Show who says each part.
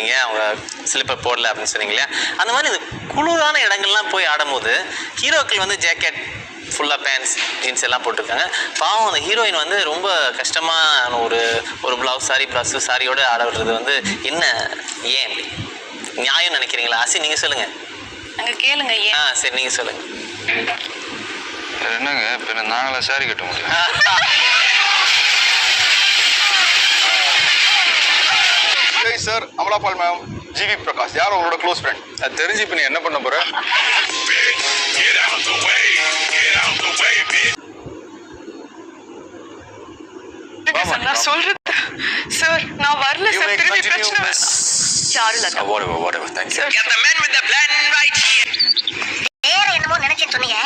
Speaker 1: சொன்னீங்க, அவங்க ஸ்லிப்பர் போடல அப்படின்னு சொன்னீங்க இல்லையா? அந்த மாதிரி இந்த குளிரான இடங்கள்லாம் போய் ஆடும்போது ஹீரோக்கள் வந்து ஜாக்கெட் ஃபுல்லாக பேண்ட்ஸ் ஜீன்ஸ் எல்லாம் போட்டிருக்காங்க. பாவம் அந்த ஹீரோயின் வந்து ரொம்ப கஷ்டமாக ஒரு ப்ளவுஸ் சாரியோட ஆட விடுறது வந்து என்ன, ஏன் அப்படி நியாயம் நினைக்கிறீங்களா? ஆசி நீங்கள் சொல்லுங்கள்.
Speaker 2: அங்கே கேளுங்க ஏன்.
Speaker 1: சரி நீங்கள் சொல்லுங்கள்.
Speaker 3: என்னங்க இப்போ நாங்களாம் சாரி கட்ட முடியும்?
Speaker 4: Sir, Amala Paul ma'am, GV Prakash, யார் உங்களோட க்ளோஸ் ஃப்ரெண்ட்?
Speaker 3: அது தெரிஞ்சு இப்போ நீ என்ன பண்ண போற?
Speaker 2: நான் சொல்றது சார், நான் வரல சார். திரும்பி பிரச்சனை
Speaker 3: Whatever, thank you.
Speaker 2: Get the man with the plan right here.
Speaker 5: வேற என்னமோ நினைச்சேன்னு சொன்னீங்க.